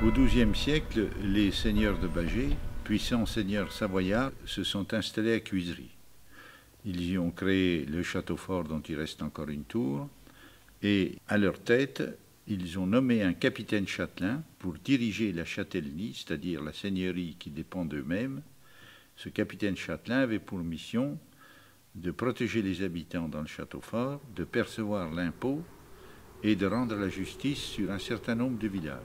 Au XIIe siècle, les seigneurs de Bâgé, puissants seigneurs savoyards, se sont installés à Cuisery. Ils y ont créé le château fort dont il reste encore une tour, et à leur tête, ils ont nommé un capitaine châtelain pour diriger la châtellenie, c'est-à-dire la seigneurie qui dépend d'eux-mêmes. Ce capitaine châtelain avait pour mission de protéger les habitants dans le château fort, de percevoir l'impôt et de rendre la justice sur un certain nombre de villages.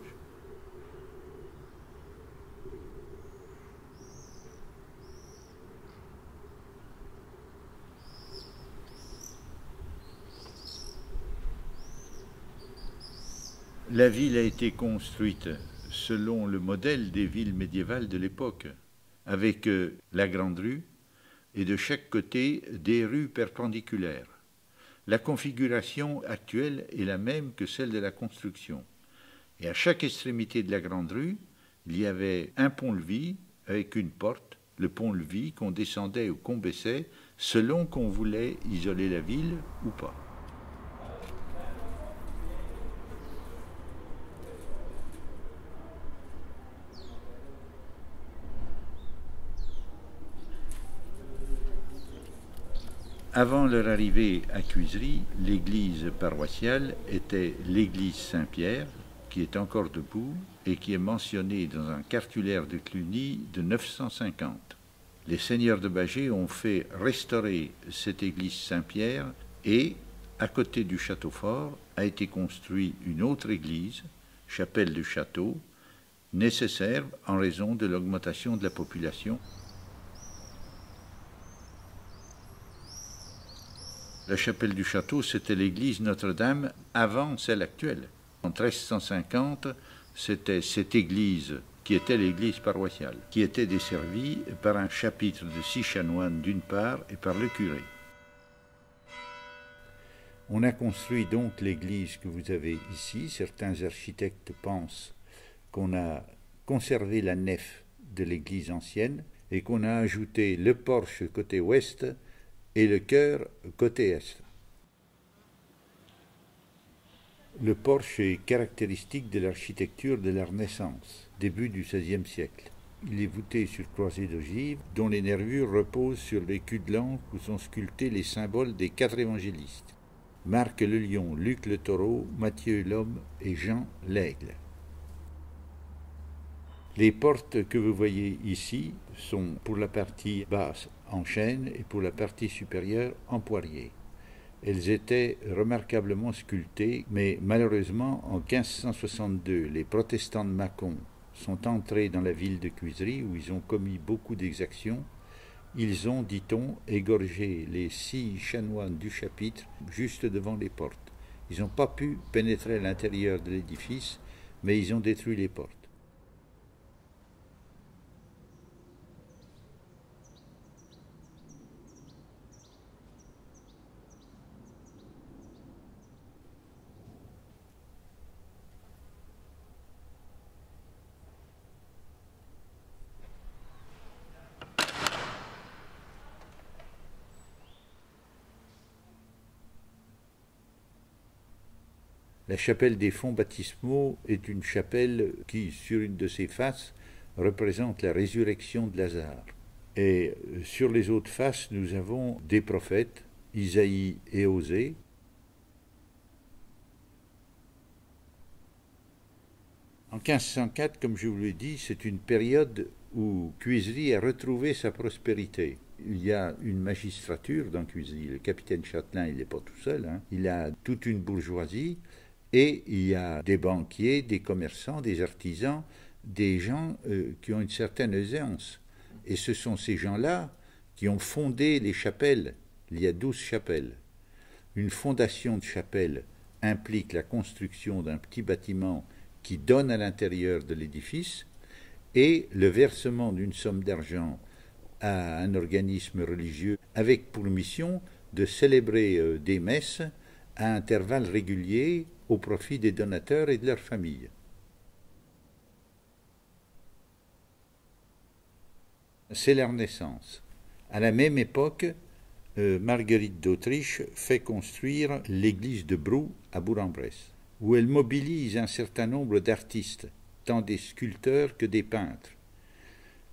La ville a été construite selon le modèle des villes médiévales de l'époque, avec la grande rue et de chaque côté des rues perpendiculaires. La configuration actuelle est la même que celle de la construction. Et à chaque extrémité de la grande rue, il y avait un pont-levis avec une porte, le pont-levis qu'on descendait ou qu'on baissait selon qu'on voulait isoler la ville ou pas. Avant leur arrivée à Cuisery, l'église paroissiale était l'église Saint-Pierre, qui est encore debout et qui est mentionnée dans un cartulaire de Cluny de 950. Les seigneurs de Bâgé ont fait restaurer cette église Saint-Pierre et, à côté du château fort, a été construite une autre église, chapelle du château, nécessaire en raison de l'augmentation de la population. La chapelle du château, c'était l'église Notre-Dame avant celle actuelle. En 1350, c'était cette église qui était l'église paroissiale, qui était desservie par un chapitre de 6 chanoines d'une part et par le curé. On a construit donc l'église que vous avez ici. Certains architectes pensent qu'on a conservé la nef de l'église ancienne et qu'on a ajouté le porche côté ouest et le chœur côté est. Le porche est caractéristique de l'architecture de la Renaissance, début du XVIe siècle. Il est voûté sur croisées d'ogives, dont les nervures reposent sur les culs de l'ange où sont sculptés les symboles des 4 évangélistes. Marc le lion, Luc le taureau, Matthieu l'homme et Jean l'aigle. Les portes que vous voyez ici sont pour la partie basse en chêne et pour la partie supérieure en poirier. Elles étaient remarquablement sculptées, mais malheureusement en 1562, les protestants de Mâcon sont entrés dans la ville de Cuisery où ils ont commis beaucoup d'exactions. Ils ont, dit-on, égorgé les 6 chanoines du chapitre juste devant les portes. Ils n'ont pas pu pénétrer à l'intérieur de l'édifice, mais ils ont détruit les portes. La chapelle des fonts baptismaux est une chapelle qui, sur une de ses faces, représente la résurrection de Lazare. Et sur les autres faces, nous avons des prophètes, Isaïe et Osée. En 1504, comme je vous l'ai dit, c'est une période où Cuisery a retrouvé sa prospérité. Il y a une magistrature dans Cuisery. Le capitaine Châtelain, il n'est pas tout seul. Il a toute une bourgeoisie. Et il y a des banquiers, des commerçants, des artisans, des gens qui ont une certaine aisance. Et ce sont ces gens-là qui ont fondé les chapelles. Il y a 12 chapelles. Une fondation de chapelle implique la construction d'un petit bâtiment qui donne à l'intérieur de l'édifice et le versement d'une somme d'argent à un organisme religieux avec pour mission de célébrer des messes à intervalles réguliers au profit des donateurs et de leurs familles. C'est la Renaissance. À la même époque, Marguerite d'Autriche fait construire l'église de Brou à Bourg-en-Bresse, où elle mobilise un certain nombre d'artistes tant des sculpteurs que des peintres.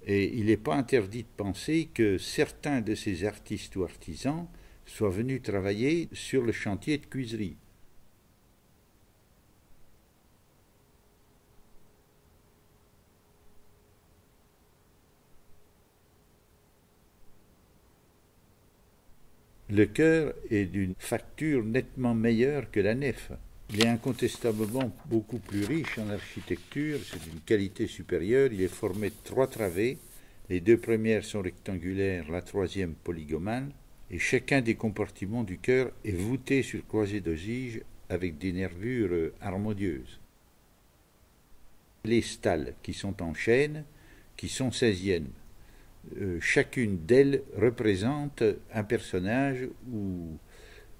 Et il n'est pas interdit de penser que certains de ces artistes ou artisans soient venus travailler sur le chantier de Cuisery. Le chœur est d'une facture nettement meilleure que la nef. Il est incontestablement beaucoup plus riche en architecture, c'est d'une qualité supérieure. Il est formé de 3 travées. Les 2 premières sont rectangulaires, la 3e polygomale, et chacun des compartiments du chœur est voûté sur croisée d'ogives avec des nervures harmonieuses. Les stalles qui sont en chêne, qui sont 16e. Chacune d'elles représente un personnage ou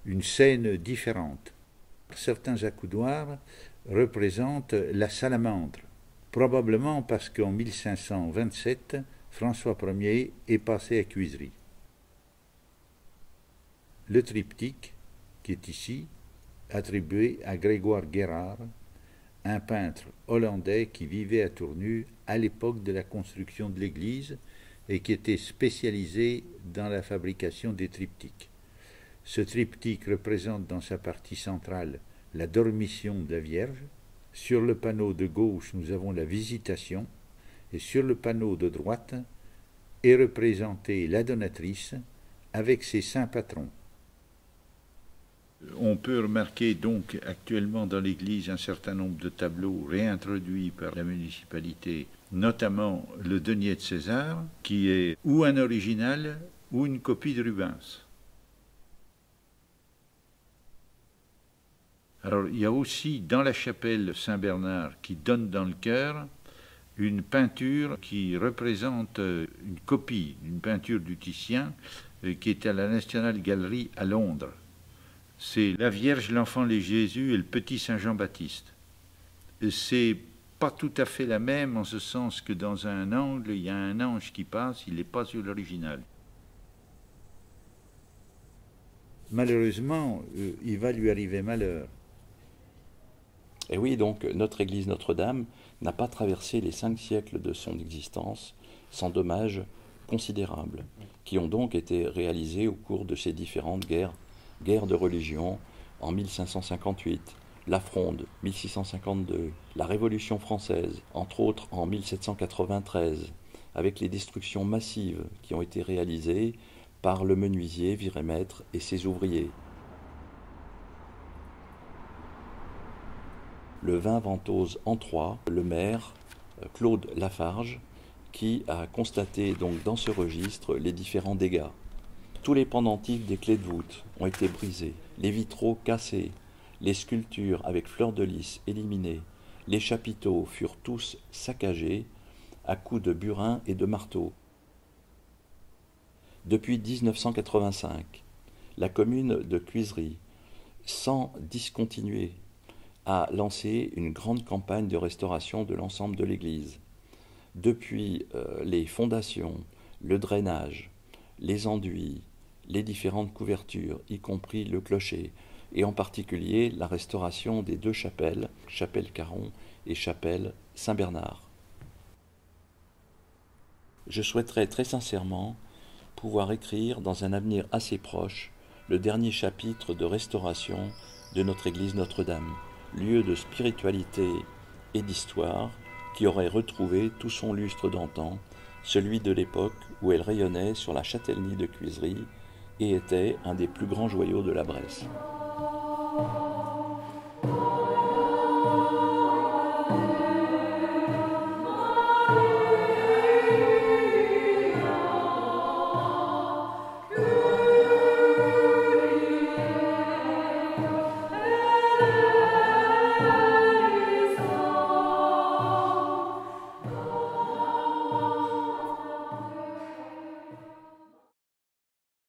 une scène différente. Certains accoudoirs représentent la salamandre, probablement parce qu'en 1527, François Ier est passé à Cuisery. Le triptyque, qui est ici, attribué à Grégoire Guérard, un peintre hollandais qui vivait à Tournus à l'époque de la construction de l'église et qui était spécialisé dans la fabrication des triptyques. Ce triptyque représente dans sa partie centrale la Dormition de la Vierge. Sur le panneau de gauche, nous avons la Visitation, et sur le panneau de droite est représentée la Donatrice avec ses saints patrons. On peut remarquer donc actuellement dans l'église un certain nombre de tableaux réintroduits par la municipalité, notamment le Denier de César, qui est ou un original ou une copie de Rubens. Alors il y a aussi dans la chapelle Saint-Bernard qui donne dans le chœur une peinture qui représente une copie, une peinture du Titien qui est à la National Gallery à Londres. C'est la Vierge, l'Enfant et Jésus et le petit Saint Jean-Baptiste. C'est pas tout à fait la même en ce sens que dans un angle, il y a un ange qui passe, il n'est pas sur l'original. Malheureusement, il va lui arriver malheur. Et oui, donc notre église Notre-Dame n'a pas traversé les 5 siècles de son existence sans dommages considérables, qui ont donc été réalisés au cours de ces différentes guerres de religion en 1558, la Fronde 1652, la Révolution française, entre autres en 1793, avec les destructions massives qui ont été réalisées par le menuisier Viré-Maître et ses ouvriers. Le 20 Ventose en Troyes, le maire Claude Lafarge, qui a constaté donc dans ce registre les différents dégâts. Tous les pendentifs des clés de voûte ont été brisés, les vitraux cassés, les sculptures avec fleurs de lys éliminées, les chapiteaux furent tous saccagés à coups de burin et de marteau. Depuis 1985, la commune de Cuisery, sans discontinuer, a lancé une grande campagne de restauration de l'ensemble de l'église. Depuis les fondations, le drainage, les enduits, les différentes couvertures, y compris le clocher, et en particulier la restauration des 2 chapelles, chapelle Caron et chapelle Saint-Bernard. Je souhaiterais très sincèrement pouvoir écrire dans un avenir assez proche le dernier chapitre de restauration de notre église Notre-Dame, lieu de spiritualité et d'histoire qui aurait retrouvé tout son lustre d'antan, celui de l'époque où elle rayonnait sur la châtellenie de Cuisery et était un des plus grands joyaux de la Bresse.